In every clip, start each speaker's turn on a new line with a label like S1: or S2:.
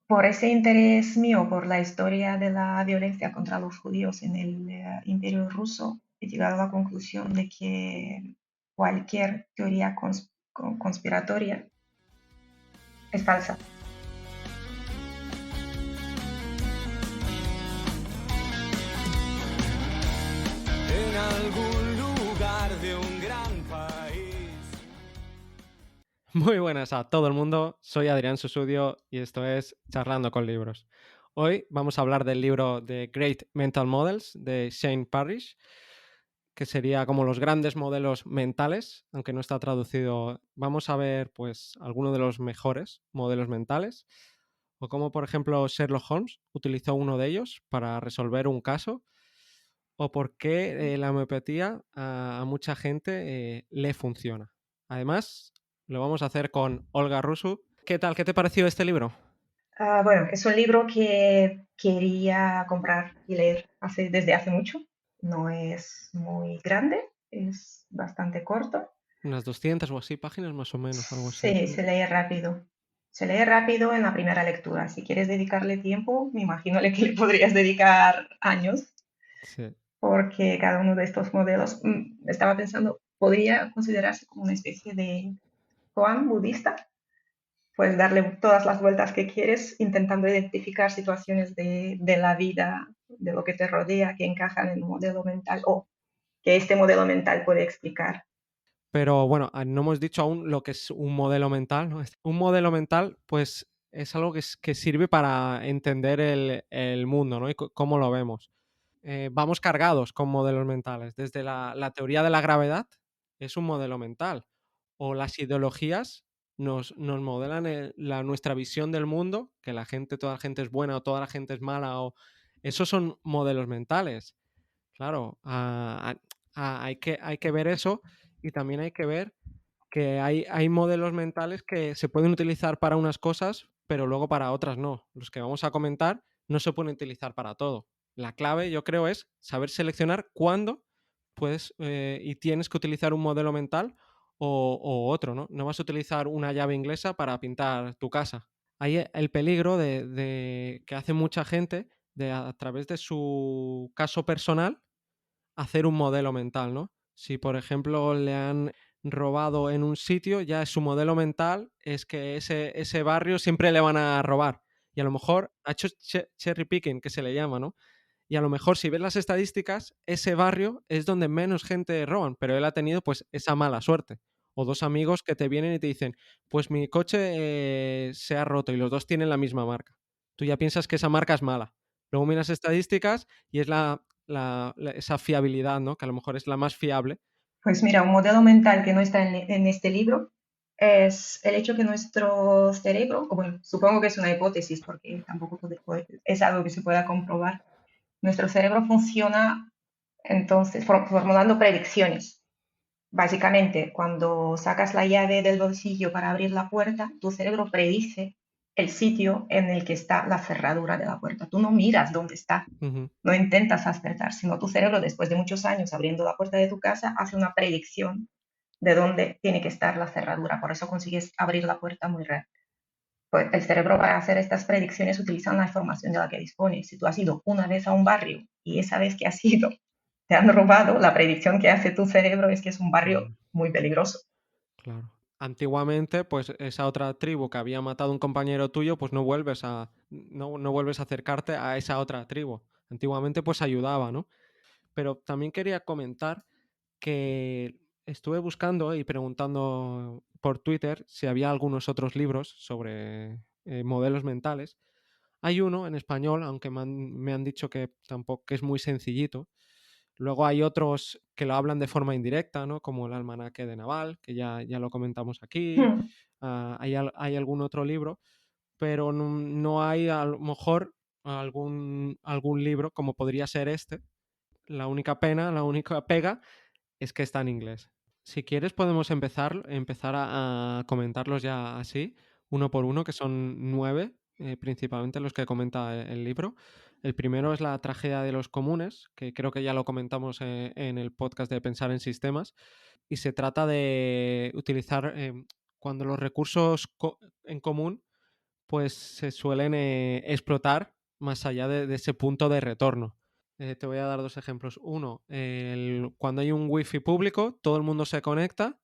S1: por ese interés mío por la historia de la violencia contra los judíos en el Imperio ruso, he llegado a la conclusión de que cualquier teoría conspiratoria es falsa.
S2: En algún lugar de un gran país.
S3: Muy buenas a todo el mundo, soy Adrián Susudio y esto es Charlando con Libros. Hoy vamos a hablar del libro The Great Mental Models de Shane Parrish, que sería como los grandes modelos mentales, aunque no está traducido. Vamos a ver pues algunos de los mejores modelos mentales, o cómo por ejemplo Sherlock Holmes utilizó uno de ellos para resolver un caso, o por qué la homeopatía a mucha gente le funciona. Además, lo vamos a hacer con Olga Rusu. ¿Qué tal? ¿Qué te pareció este libro?
S1: Bueno, es un libro que quería comprar y leer desde hace mucho. No es muy grande, es bastante corto.
S3: Unas 200 o así páginas más o menos, algo así.
S1: Sí, se lee rápido. Se lee rápido en la primera lectura. Si quieres dedicarle tiempo, me imagino que le podrías dedicar años,
S3: Sí.
S1: porque cada uno de estos modelos, estaba pensando, podría considerarse como una especie de koan budista. Puedes darle todas las vueltas que quieres, intentando identificar situaciones de la vida, de lo que te rodea, que encajan en un modelo mental o que este modelo mental puede explicar.
S3: Pero bueno, no hemos dicho aún lo que es un modelo mental, ¿no? Un modelo mental, pues es algo que sirve para entender el mundo, ¿no? Y cómo lo vemos. Vamos cargados con modelos mentales. Desde la teoría de la gravedad es un modelo mental. O las ideologías nos modelan nuestra visión del mundo, que toda la gente es buena o toda la gente es mala. Esos son modelos mentales. Claro, hay que ver eso, y también hay que ver que hay modelos mentales que se pueden utilizar para unas cosas, pero luego para otras no. Los que vamos a comentar no se pueden utilizar para todo. La clave, yo creo, es saber seleccionar cuándo puedes y tienes que utilizar un modelo mental o otro, ¿no? No vas a utilizar una llave inglesa para pintar tu casa. Hay el peligro de que hace mucha gente de a través de su caso personal hacer un modelo mental, ¿no? Si, por ejemplo, le han robado en un sitio, ya su modelo mental es que ese barrio siempre le van a robar. Y a lo mejor ha hecho cherry picking, que se le llama, ¿no? Y a lo mejor, si ves las estadísticas, ese barrio es donde menos gente roban, pero él ha tenido pues esa mala suerte. O dos amigos que te vienen y te dicen, pues mi coche se ha roto y los dos tienen la misma marca. Tú ya piensas que esa marca es mala. Luego miras estadísticas y es esa fiabilidad, ¿no? Que a lo mejor es la más fiable.
S1: Pues mira, un modelo mental que no está en este libro es el hecho que nuestro cerebro, o bueno, supongo que es una hipótesis porque tampoco es algo que se pueda comprobar, nuestro cerebro funciona entonces formulando predicciones. Básicamente, cuando sacas la llave del bolsillo para abrir la puerta, tu cerebro predice el sitio en el que está la cerradura de la puerta. Tú no miras dónde está,
S3: Ujú.
S1: no intentas acertar, sino tu cerebro, después de muchos años abriendo la puerta de tu casa, hace una predicción de dónde tiene que estar la cerradura. Por eso consigues abrir la puerta muy rápido. Pues el cerebro, para hacer estas predicciones, utiliza la información de la que dispone. Si tú has ido una vez a un barrio y esa vez que has ido te han robado, la predicción que hace tu cerebro es que es un barrio
S3: Claro,
S1: muy peligroso.
S3: claro. Antiguamente, pues esa otra tribu que había matado a un compañero tuyo, pues no vuelves a acercarte a esa otra tribu. Antiguamente, pues ayudaba, ¿no? Pero también quería comentar que estuve buscando y preguntando por Twitter si había algunos otros libros sobre modelos mentales. Hay uno en español, aunque me han dicho que tampoco que es muy sencillito. Luego hay otros que lo hablan de forma indirecta, ¿no? Como el almanaque de Naval, que ya lo comentamos aquí.
S1: Hmm.
S3: Hay algún otro libro, pero no hay a lo mejor algún libro como podría ser este. La única pega es que está en inglés. Si quieres podemos empezar a comentarlos ya así, uno por uno, que son 9, principalmente los que comenta el libro. El primero es la tragedia de los comunes, que creo que ya lo comentamos en el podcast de Pensar en Sistemas, y se trata de utilizar cuando los recursos en común pues se suelen explotar más allá de ese punto de retorno. Te voy a dar 2 ejemplos. Uno, cuando hay un wifi público, todo el mundo se conecta,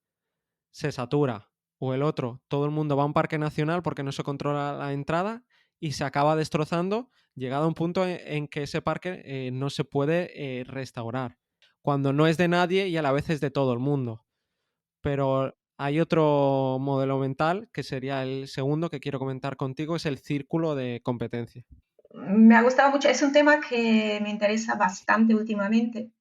S3: se satura. O el otro, todo el mundo va a un parque nacional porque no se controla la entrada y se acaba destrozando, llegado a un punto en que ese parque no se puede restaurar. Cuando no es de nadie y a la vez es de todo el mundo. Pero hay otro modelo mental que sería el segundo que quiero comentar contigo, es el círculo de competencia.
S1: Me ha gustado mucho, es un tema que me interesa bastante últimamente.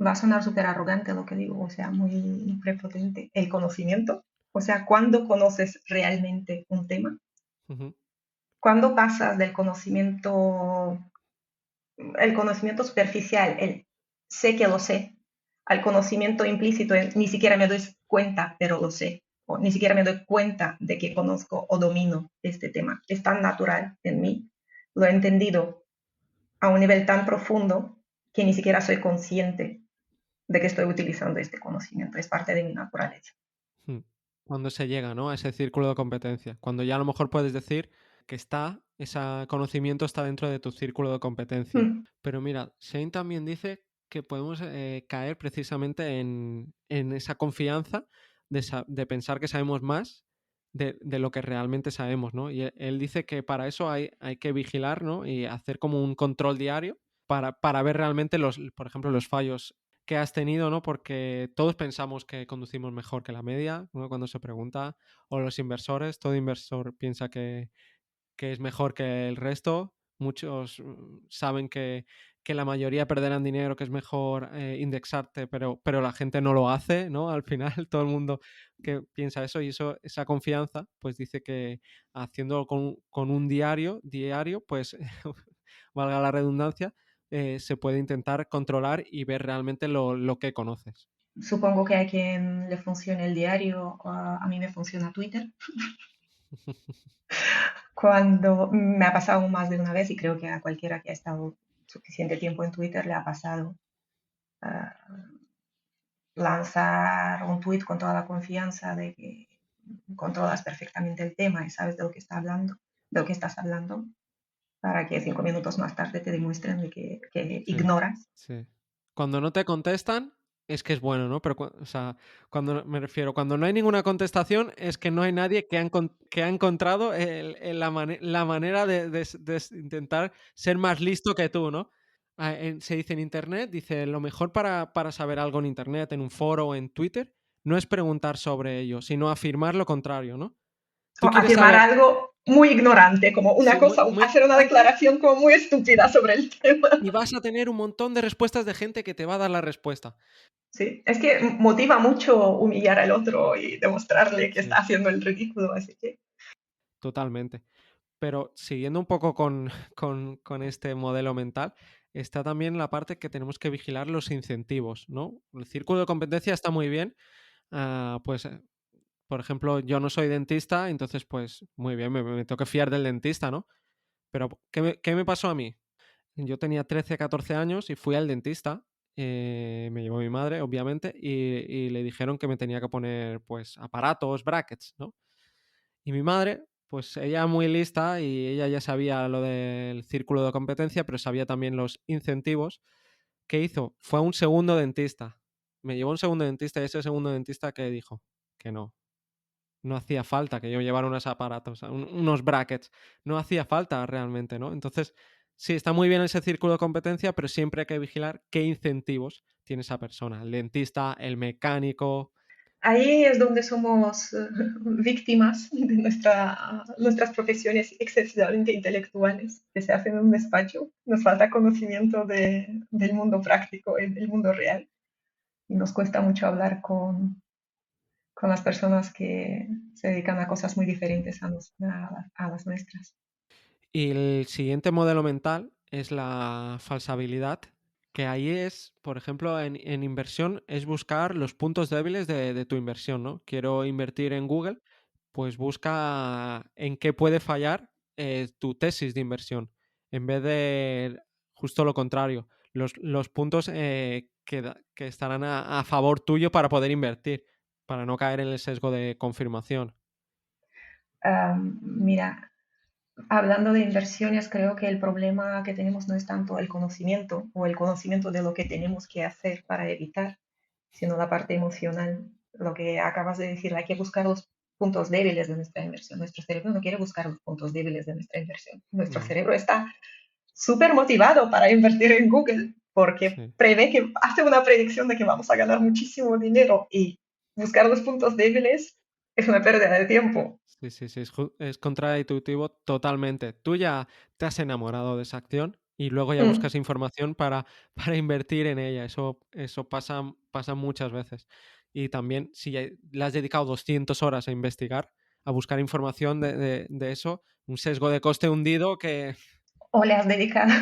S1: Va a sonar súper arrogante lo que digo, o sea, muy prepotente. El conocimiento, o sea, ¿cuándo conoces realmente un tema?
S3: Ujú.
S1: ¿Cuándo pasas del el conocimiento superficial, el sé que lo sé, al conocimiento implícito, el ni siquiera me doy cuenta, pero lo sé, o ni siquiera me doy cuenta de que conozco o domino este tema? Es tan natural en mí, lo he entendido a un nivel tan profundo que ni siquiera soy consciente de que estoy utilizando este conocimiento, es parte de mi naturaleza.
S3: Mm. Cuando se llega, ¿no?, a ese círculo de competencia. Cuando ya a lo mejor puedes decir que ese conocimiento está dentro de tu círculo de competencia.
S1: Mm.
S3: Pero mira, Shane también dice que podemos caer precisamente en esa confianza de pensar que sabemos más de lo que realmente sabemos, ¿no? Y él dice que para eso hay que vigilar, ¿no?, y hacer como un control diario para ver realmente por ejemplo, los fallos que has tenido, ¿no? Porque todos pensamos que conducimos mejor que la media, ¿no? Cuando se pregunta, o los inversores, todo inversor piensa que es mejor que el resto. Muchos saben que la mayoría perderán dinero, que es mejor indexarte, pero la gente no lo hace, ¿no? Al final todo el mundo que piensa eso y esa confianza, pues dice que haciéndolo con un diario, pues valga la redundancia, se puede intentar controlar y ver realmente lo que conoces.
S1: Supongo que a quien le funcione el diario, a mí me funciona Twitter. Cuando me ha pasado más de una vez, y creo que a cualquiera que ha estado suficiente tiempo en Twitter le ha pasado, ah, lanzar un tweet con toda la confianza de que controlas perfectamente el tema y sabes de lo que está hablando, de lo que estás hablando, para que 5 minutos más tarde te demuestren de que
S3: Sí,
S1: ignoras.
S3: sí. Cuando no te contestan, es que es bueno, ¿no? Pero, o sea, me refiero, cuando no hay ninguna contestación, es que no hay nadie que ha encontrado la manera de intentar ser más listo que tú, ¿no? Se dice en Internet, dice, lo mejor para saber algo en Internet, en un foro o en Twitter, no es preguntar sobre ello, sino afirmar lo contrario, ¿no?
S1: O
S3: Tú quieres
S1: afirmar
S3: saber,
S1: algo muy ignorante, como una
S3: sí, muy,
S1: cosa,
S3: muy
S1: hacer una
S3: ignorante,
S1: declaración como muy estúpida sobre el tema.
S3: y vas a tener un montón de respuestas de gente que te va a dar la respuesta.
S1: Sí, es que motiva mucho humillar al otro y demostrarle que está
S3: Sí,
S1: haciendo el ridículo, así que
S3: totalmente. Pero siguiendo un poco con este modelo mental, está también la parte que tenemos que vigilar los incentivos, ¿no? El círculo de competencia está muy bien. Pues, por ejemplo, yo no soy dentista, entonces, pues, muy bien, me tengo que fiar del dentista, ¿no? Pero, ¿qué me pasó a mí? Yo tenía 13, 14 años y fui al dentista. Me llevó mi madre, obviamente, y le dijeron que me tenía que poner, pues, aparatos, brackets, ¿no? Y mi madre, pues ella muy lista y ella ya sabía lo del círculo de competencia, pero sabía también los incentivos. ¿Qué hizo? Fue a un segundo dentista. Me llevó a un segundo dentista y ese segundo dentista que dijo que no hacía falta que yo llevara unos aparatos, unos brackets. No hacía falta realmente, ¿no? Entonces, sí, está muy bien ese círculo de competencia, pero siempre hay que vigilar qué incentivos tiene esa persona. El dentista, el mecánico.
S1: ahí es donde somos víctimas de nuestras profesiones excesivamente intelectuales que se hacen en un despacho. Nos falta conocimiento del mundo práctico, del mundo real. Y nos cuesta mucho hablar con las personas que se dedican a cosas muy diferentes a las nuestras.
S3: Y el siguiente modelo mental es la falsabilidad, que ahí es, por ejemplo, en inversión, es buscar los puntos débiles de tu inversión, ¿no? Quiero invertir en Google, pues busca en qué puede fallar tu tesis de inversión, en vez de justo lo contrario, los puntos que estarán a favor tuyo para poder invertir, para no caer en el sesgo de confirmación.
S1: Mira, Hablando de inversiones, creo que el problema que tenemos no es tanto el conocimiento o el conocimiento de lo que tenemos que hacer para evitar, sino la parte emocional. Lo que acabas de decir, hay que buscar los puntos débiles de nuestra inversión. Nuestro cerebro no quiere buscar los puntos débiles de nuestra inversión. Nuestro
S3: No,
S1: cerebro está súper motivado para invertir en Google porque
S3: sí.
S1: prevé que hace una predicción de que vamos a ganar muchísimo dinero y buscar los puntos débiles es una pérdida de tiempo.
S3: Sí, sí, sí, es contraintuitivo totalmente. Tú ya te has enamorado de esa acción y luego ya
S1: Mm.
S3: buscas información para, para invertir en ella. Eso pasa muchas veces. Y también, si ya le has dedicado 200 horas a investigar, a buscar información de eso, un sesgo de coste hundido que...
S1: O le has dedicado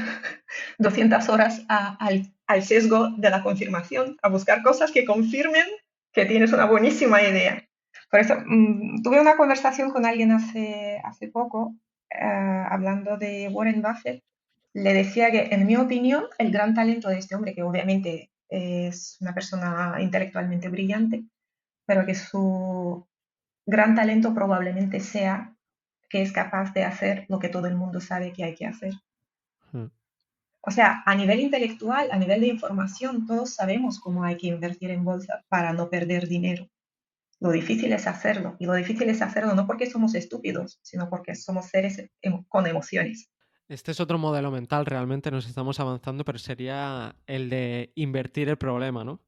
S1: 200 horas al sesgo de la confirmación, a buscar cosas que confirmen que tienes una buenísima idea. Por eso, tuve una conversación con alguien hace poco, hablando de Warren Buffett. Le decía que, en mi opinión, el gran talento de este hombre, que obviamente es una persona intelectualmente brillante, pero que su gran talento probablemente sea que es capaz de hacer lo que todo el mundo sabe que hay que hacer.
S3: Mm.
S1: O sea, a nivel intelectual, a nivel de información, todos sabemos cómo hay que invertir en bolsa para no perder dinero. Lo difícil es hacerlo. Y lo difícil es hacerlo no porque somos estúpidos, sino porque somos seres con emociones.
S3: Este es otro modelo mental, realmente nos estamos avanzando, pero sería el de invertir el problema, ¿no?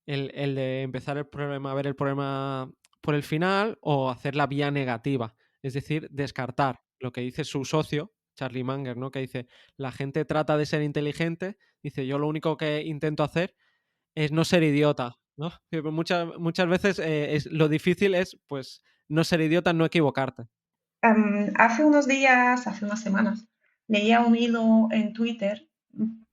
S3: El de empezar el problema, ver el problema por el final o hacer la vía negativa, es decir, descartar lo que dice su socio, Charlie Munger, ¿no? Que dice, la gente trata de ser inteligente, dice, yo lo único que intento hacer es no ser idiota, ¿no? Muchas veces lo difícil es, pues, no ser idiota, no equivocarte.
S1: Hace unos días, hace unas semanas, leía un hilo en Twitter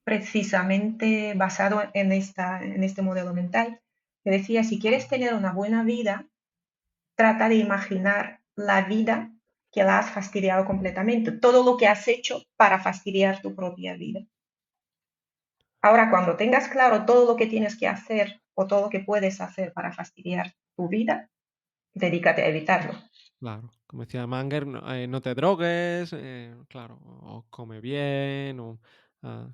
S1: precisamente basado en este modelo mental, que decía, si quieres tener una buena vida, trata de imaginar la vida que la has fastidiado completamente, todo lo que has hecho para fastidiar tu propia vida. Ahora, cuando tengas claro todo lo que tienes que hacer o todo lo que puedes hacer para fastidiar tu vida, dedícate a evitarlo.
S3: Claro, como decía Manger, no te drogues, claro, o come bien, o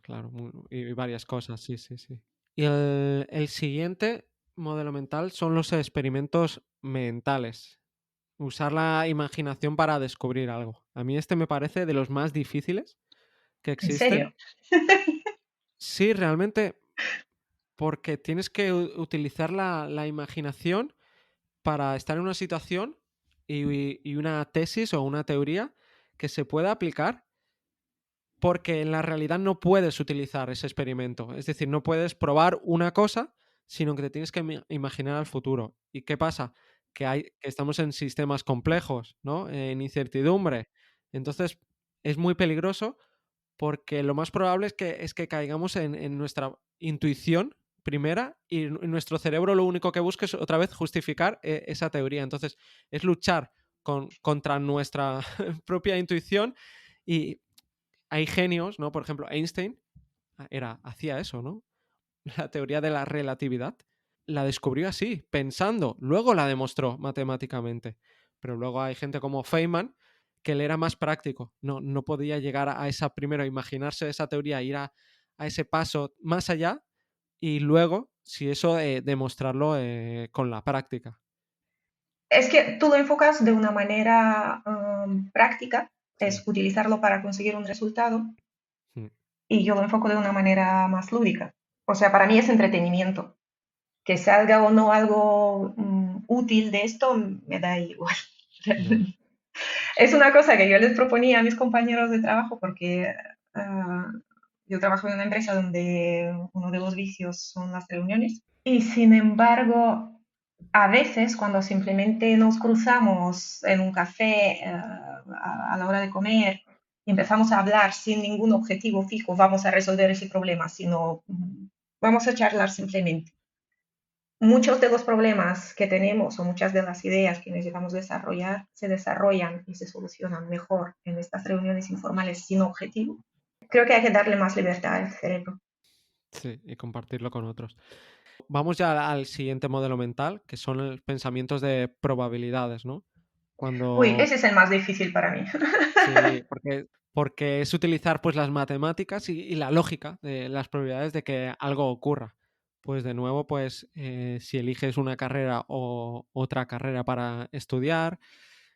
S3: claro, y varias cosas, sí, sí, sí. Y el siguiente modelo mental son los experimentos mentales. Usar la imaginación para descubrir algo. A mí este me parece de los más difíciles que
S1: ¿En
S3: existen.
S1: serio?
S3: Sí, realmente, porque tienes que utilizar la imaginación para estar en una situación y una tesis o una teoría que se pueda aplicar, porque en la realidad no puedes utilizar ese experimento. Es decir, no puedes probar una cosa, sino que te tienes que imaginar al futuro. ¿Y qué pasa? Que estamos en sistemas complejos, ¿no? En incertidumbre. Entonces, es muy peligroso porque lo más probable es que caigamos en nuestra intuición primera y nuestro cerebro lo único que busca es otra vez justificar esa teoría. Entonces, es luchar contra nuestra propia intuición y hay genios, ¿no? Por ejemplo, Einstein hacía eso, ¿no? La teoría de la relatividad la descubrió así, pensando, luego la demostró matemáticamente. Pero luego hay gente como Feynman que él era más práctico, no podía llegar a esa, primero, imaginarse esa teoría, ir a ese paso más allá y luego, si eso, demostrarlo con la práctica.
S1: Es que tú lo enfocas de una manera práctica,
S3: Sí.
S1: es utilizarlo para conseguir un resultado,
S3: Mm.
S1: y yo lo enfoco de una manera más lúdica. O sea, para mí es entretenimiento. Que salga o no algo útil de esto, me da igual.
S3: Ya.
S1: Es una cosa que yo les proponía a mis compañeros de trabajo porque yo trabajo en una empresa donde uno de los vicios son las reuniones y sin embargo, a veces cuando simplemente nos cruzamos en un café a la hora de comer y empezamos a hablar sin ningún objetivo fijo, vamos a resolver ese problema, sino vamos a charlar simplemente. Muchos de los problemas que tenemos o muchas de las ideas que necesitamos desarrollar se desarrollan y se solucionan mejor en estas reuniones informales sin objetivo. Creo que hay que darle más libertad al cerebro.
S3: Sí, y compartirlo con otros. Vamos ya al siguiente modelo mental, que son los pensamientos de probabilidades, ¿no?
S1: Uy,
S3: Cuando
S1: ese es el más difícil para mí.
S3: sí, porque es utilizar pues las matemáticas y la lógica de las probabilidades de que algo ocurra. Pues de nuevo, pues si eliges una carrera o otra carrera para estudiar.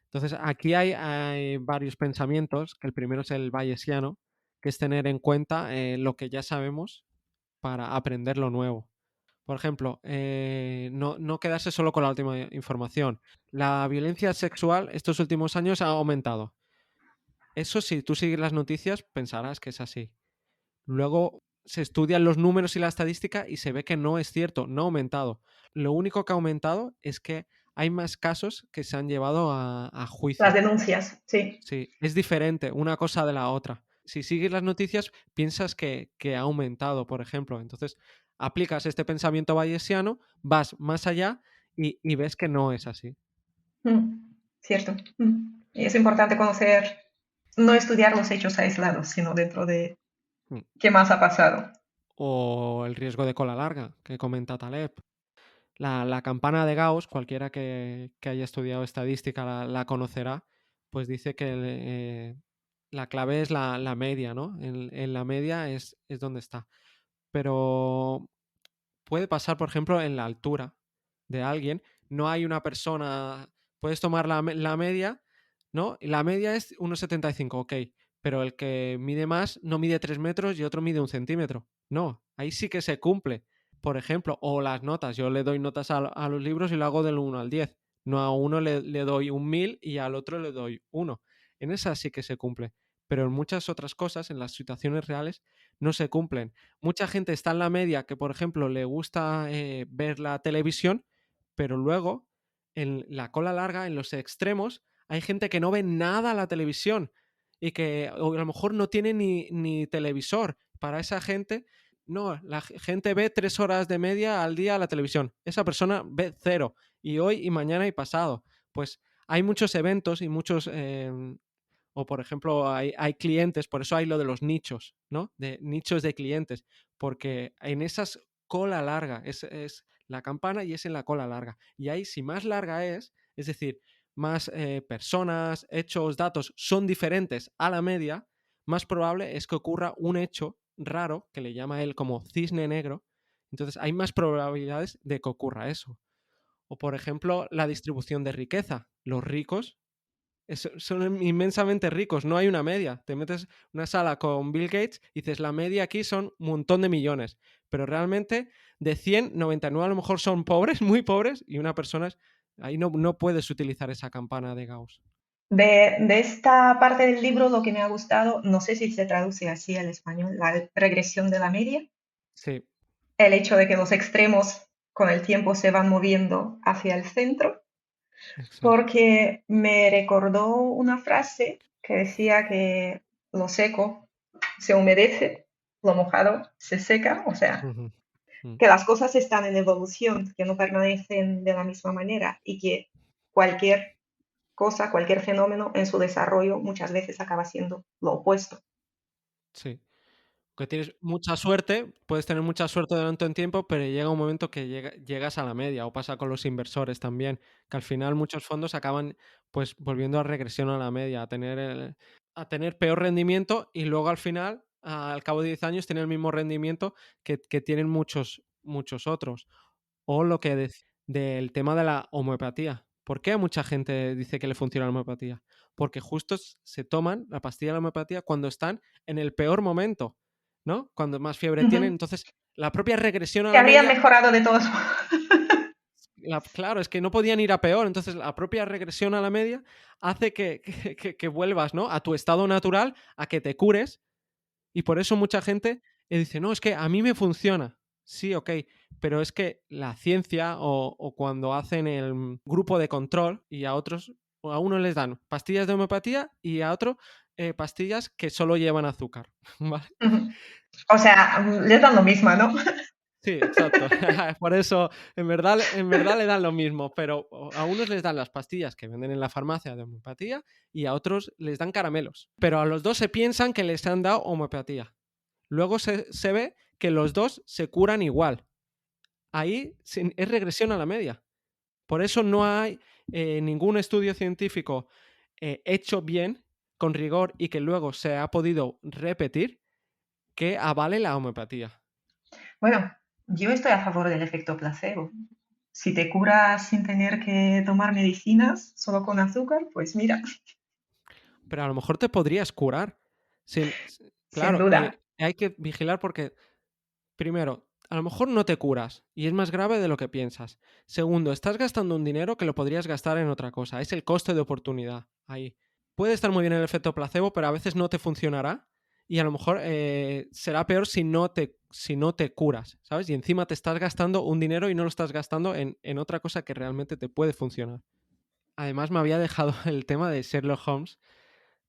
S3: Entonces aquí hay varios pensamientos, que el primero es el bayesiano, que es tener en cuenta lo que ya sabemos para aprender lo nuevo. Por ejemplo, no quedarse solo con la última información. La violencia sexual estos últimos años ha aumentado. Eso si tú sigues las noticias pensarás que es así. Luego se estudian los números y la estadística y se ve que no es cierto, no ha aumentado. Lo único que ha aumentado es que hay más casos que se han llevado a
S1: Las
S3: juicio.
S1: denuncias, sí.
S3: Sí, es diferente una cosa de la otra. Si sigues las noticias, piensas que ha aumentado, por ejemplo. Entonces, aplicas este pensamiento bayesiano, vas más allá y ves que no es así.
S1: Cierto. Y es importante conocer, no estudiar los hechos aislados, sino dentro de
S3: Mm.
S1: qué más ha pasado.
S3: O el riesgo de cola larga, que comenta Taleb. La campana de Gauss, cualquiera que haya estudiado estadística la conocerá, pues dice que la clave es la media, ¿no? En la media es donde está. Pero puede pasar, por ejemplo, en la altura de alguien. No hay una persona, puedes tomar la media, ¿no? Y la media es 1,75, ok, pero el que mide más no mide 3 metros y otro mide 1 centímetro. No, ahí sí que se cumple. Por ejemplo, o las notas. Yo le doy notas a los libros y lo hago del 1 al 10. No, a uno le doy un 1000 y al otro le doy 1. En esa sí que se cumple. Pero en muchas otras cosas, en las situaciones reales, no se cumplen. Mucha gente está en la media que, por ejemplo, le gusta ver la televisión, pero luego en la cola larga, en los extremos, hay gente que no ve nada la televisión y que o a lo mejor no tiene ni televisor. Para esa gente, no, la gente ve 3 horas de media al día la televisión. Esa persona ve cero. Y hoy y mañana y pasado. Pues hay muchos eventos y muchos o, por ejemplo, hay clientes, por eso hay lo de los nichos, ¿no? De nichos de clientes, porque en esas cola larga es la campana y es en la cola larga. Y ahí, si más larga es decir, más personas, hechos, datos son diferentes a la media, más probable es que ocurra un hecho raro, que le llama él como cisne negro. Entonces, hay más probabilidades de que ocurra eso. O, por ejemplo, la distribución de riqueza. Los ricos son inmensamente ricos, no hay una media. Te metes en una sala con Bill Gates y dices, la media aquí son un montón de millones, pero realmente de 100, 99 a lo mejor son pobres, muy pobres, y una persona ahí no puedes utilizar esa campana de Gauss.
S1: De esta parte del libro lo que me ha gustado, no sé si se traduce así al español, la regresión de la media,
S3: Sí,
S1: el hecho de que los extremos con el tiempo se van moviendo hacia el centro,
S3: exacto.
S1: porque me recordó una frase que decía que lo seco se humedece, lo mojado se seca, o sea,
S3: Ujú, mm,
S1: que las cosas están en evolución, que no permanecen de la misma manera y que cualquier cosa, cualquier fenómeno en su desarrollo muchas veces acaba siendo lo opuesto.
S3: sí. Que tienes mucha suerte, puedes tener mucha suerte durante un tiempo, pero llega un momento que llegas a la media, o pasa con los inversores también, que al final muchos fondos acaban pues volviendo a regresión a la media, a tener peor rendimiento y luego al final, al cabo de 10 años, tienen el mismo rendimiento que tienen muchos otros. O lo que del tema de la homeopatía. ¿Por qué mucha gente dice que le funciona la homeopatía? Porque justo se toman la pastilla de la homeopatía cuando están en el peor momento, ¿no? Cuando más fiebre tienen.
S1: Ujú.
S3: Entonces, la propia regresión a
S1: Que
S3: la
S1: habrían
S3: media,
S1: mejorado de todos modos.
S3: claro, es que no podían ir a peor. Entonces, la propia regresión a la media hace que vuelvas, ¿no? A tu estado natural, a que te cures. Y por eso mucha gente dice, no, es que a mí me funciona. Sí, ok, pero es que la ciencia o cuando hacen el grupo de control y a otros, o a uno les dan pastillas de homeopatía y a otro pastillas que solo llevan azúcar, ¿vale?
S1: Ujú. O sea, les dan lo mismo, ¿no?
S3: Sí, exacto. Por eso, en verdad le dan lo mismo, pero a unos les dan las pastillas que venden en la farmacia de homeopatía y a otros les dan caramelos. Pero a los dos se piensan que les han dado homeopatía. Luego se ve que los dos se curan igual. Ahí es regresión a la media. Por eso no hay ningún estudio científico hecho bien, con rigor y que luego se ha podido repetir que avale la homeopatía.
S1: Bueno, yo estoy a favor del efecto placebo. Si te curas sin tener que tomar medicinas, solo con azúcar, pues mira,
S3: Pero a lo mejor te podrías curar.
S1: sin
S3: Claro,
S1: duda.
S3: hay que vigilar porque, primero, a lo mejor no te curas y es más grave de lo que piensas. Segundo, estás gastando un dinero que lo podrías gastar en otra cosa. Es el coste de oportunidad ahí. Puede estar muy bien el efecto placebo, pero a veces no te funcionará y a lo mejor será peor si no te curas, ¿sabes? Y encima te estás gastando un dinero y no lo estás gastando en otra cosa que realmente te puede funcionar. Además, me había dejado el tema de Sherlock Holmes,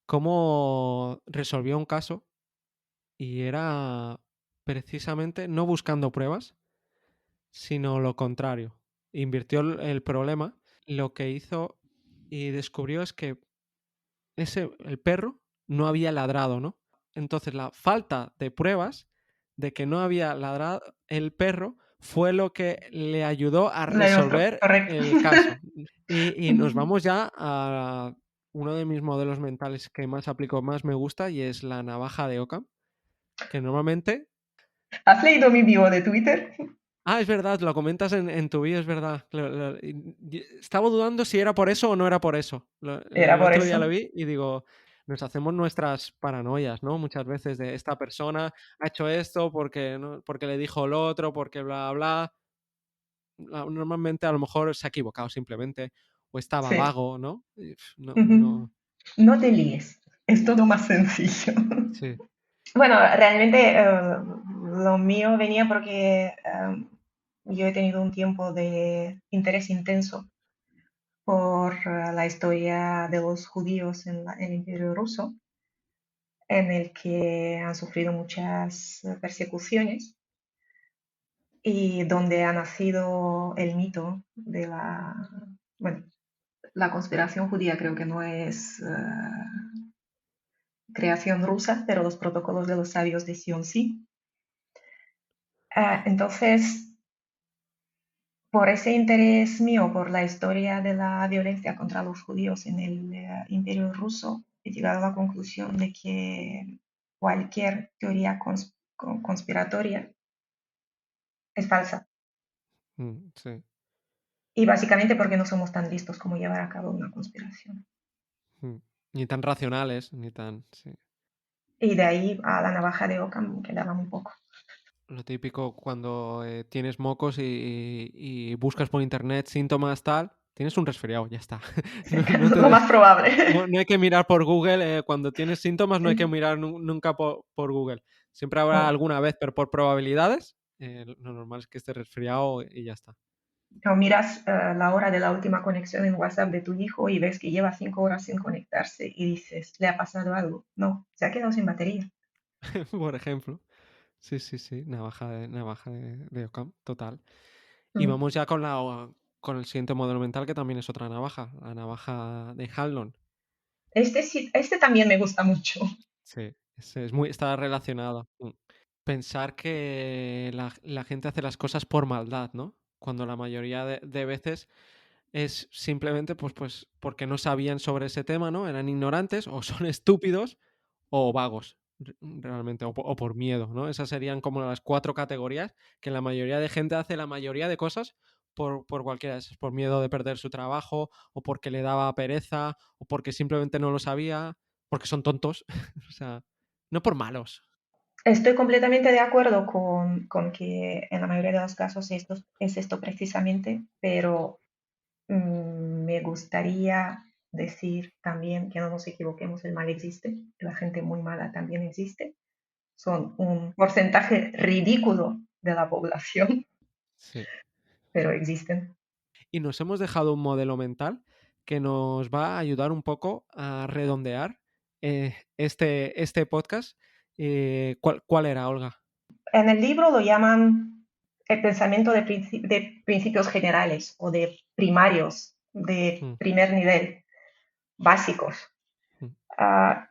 S3: cómo resolvió un caso y era precisamente no buscando pruebas, sino lo contrario. Invirtió el problema, lo que hizo y descubrió es que el perro no había ladrado, ¿no? Entonces la falta de pruebas de que no había ladrado el perro fue lo que le ayudó a
S1: Le demostró,
S3: resolver
S1: correcto.
S3: el caso. Y nos vamos ya a uno de mis modelos mentales que más aplico, más me gusta, y es la navaja de Occam, que normalmente...
S1: ¿Has leído mi bio de Twitter?
S3: Ah, es verdad, lo comentas en tu vídeo, es verdad. Estaba dudando si era por eso o no era por eso.
S1: Era
S3: El
S1: por
S3: otro día
S1: eso.
S3: lo vi y digo, nos hacemos nuestras paranoias, ¿no? Muchas veces de esta persona ha hecho esto porque, ¿no? Porque le dijo lo otro, porque bla, bla. Normalmente a lo mejor se ha equivocado simplemente o estaba
S1: Sí.
S3: vago, ¿no? No,
S1: Ujú.
S3: no,
S1: No te líes. Es todo más sencillo.
S3: sí.
S1: Bueno, realmente lo mío venía porque yo he tenido un tiempo de interés intenso por la historia de los judíos en el Imperio Ruso, en el que han sufrido muchas persecuciones y donde ha nacido el mito de bueno, la conspiración judía creo que no es creación rusa, pero los protocolos de los sabios de Sion sí. Entonces, por ese interés mío por la historia de la violencia contra los judíos en el Imperio Ruso, he llegado a la conclusión de que cualquier teoría conspiratoria es falsa.
S3: Sí.
S1: Y básicamente porque no somos tan listos como llevar a cabo una conspiración.
S3: Ni tan racionales, ni tan... Sí.
S1: Y de ahí a la navaja de Occam quedaba un poco.
S3: Lo típico cuando tienes mocos y buscas por internet síntomas tal, tienes un resfriado, ya está. No, no te
S1: Lo
S3: des-
S1: más probable.
S3: no hay que mirar por Google. Cuando tienes síntomas no hay que
S1: Sí.
S3: mirar nunca por Google. Siempre habrá
S1: No.
S3: alguna vez, pero por probabilidades, lo normal es que esté resfriado y ya está.
S1: O miras la hora de la última conexión en WhatsApp de tu hijo y ves que lleva 5 horas sin conectarse y dices, ¿le ha pasado algo? No, se ha quedado sin batería.
S3: Por ejemplo. Sí, sí, sí. Navaja de Occam, total. Y
S1: Mm.
S3: vamos ya con el siguiente modelo mental, que también es otra navaja, la navaja de Hanlon.
S1: Este también me gusta mucho.
S3: Sí, está relacionado. Pensar que la gente hace las cosas por maldad, ¿no? Cuando la mayoría de veces es simplemente pues porque no sabían sobre ese tema, ¿no? Eran ignorantes o son estúpidos o vagos, realmente, o por miedo, ¿no? Esas serían como las 4 categorías que la mayoría de gente hace la mayoría de cosas por cualquiera de esas, por miedo de perder su trabajo, o porque le daba pereza, o porque simplemente no lo sabía, porque son tontos, o sea, no por malos.
S1: Estoy completamente de acuerdo con que en la mayoría de los casos es esto precisamente, pero me gustaría decir también que no nos equivoquemos, el mal existe, la gente muy mala también existe, son un porcentaje ridículo de la población,
S3: Sí.
S1: pero existen.
S3: Y nos hemos dejado un modelo mental que nos va a ayudar un poco a redondear este podcast. ¿Cuál era, Olga?
S1: En el libro lo llaman el pensamiento de principios generales o de primarios, de
S3: Mm,
S1: primer nivel, básicos.
S3: mm,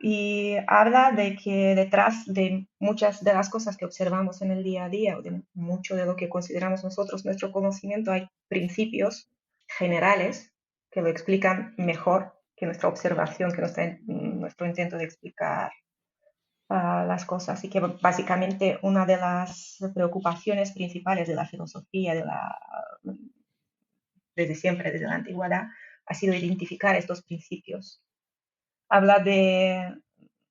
S1: Y habla de que detrás de muchas de las cosas que observamos en el día a día, o de mucho de lo que consideramos nosotros nuestro conocimiento, hay principios generales que lo explican mejor que nuestra observación, que nuestro intento de explicar las cosas. Y que básicamente una de las preocupaciones principales de la filosofía desde siempre, desde la antigüedad, ha sido identificar estos principios. Habla de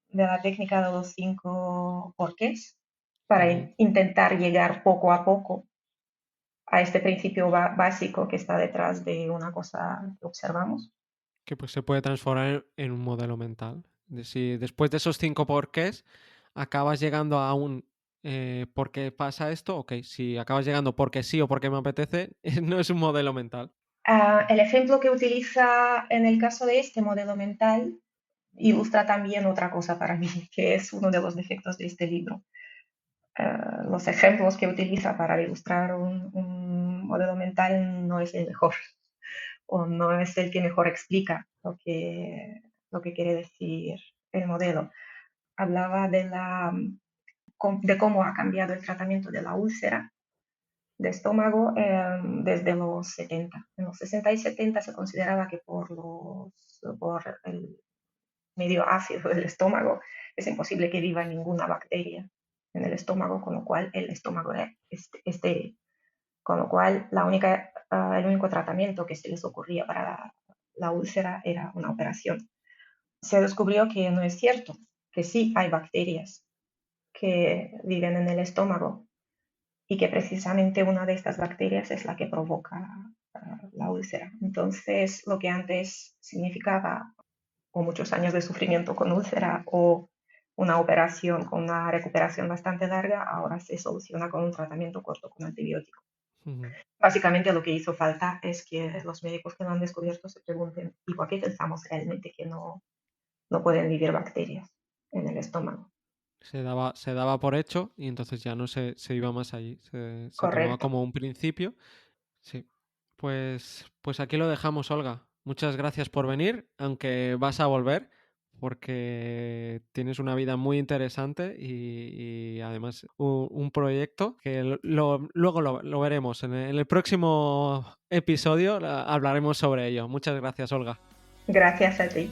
S1: la técnica de los 5 porqués para
S3: Ujú.
S1: intentar llegar poco a poco a este principio básico que está detrás de una cosa que observamos.
S3: Que pues se puede transformar en un modelo mental. Si después de esos 5 porqués acabas llegando a un ¿por qué pasa esto? Ok, si acabas llegando porque sí o porque me apetece, no es un modelo mental.
S1: El ejemplo que utiliza en el caso de este modelo mental ilustra también otra cosa para mí, que es uno de los defectos de este libro. Los ejemplos que utiliza para ilustrar un modelo mental no es el mejor o no es el que mejor explica lo que quiere decir el modelo. Hablaba de cómo ha cambiado el tratamiento de la úlcera de estómago desde los 70. En los 60 y 70 se consideraba que por el medio ácido del estómago es imposible que viva ninguna bacteria en el estómago, con lo cual el estómago es estéril. Con lo cual el único tratamiento que se les ocurría para la úlcera era una operación. Se descubrió que no es cierto, que sí hay bacterias que viven en el estómago y que precisamente una de estas bacterias es la que provoca la úlcera. Entonces, lo que antes significaba o muchos años de sufrimiento con úlcera o una operación con una recuperación bastante larga, ahora se soluciona con un tratamiento corto con antibiótico.
S3: Ujú.
S1: Básicamente lo que hizo falta es que los médicos que lo han descubierto se pregunten, ¿y por qué pensamos realmente que no pueden vivir bacterias en el estómago?
S3: Se daba por hecho y entonces ya no se iba más allí. Se tomaba
S1: Correcto.
S3: como un principio. Sí. Pues aquí lo dejamos, Olga. Muchas gracias por venir, aunque vas a volver, porque tienes una vida muy interesante y además un proyecto que luego lo veremos. En el próximo episodio hablaremos sobre ello. Muchas gracias, Olga.
S1: Gracias a ti.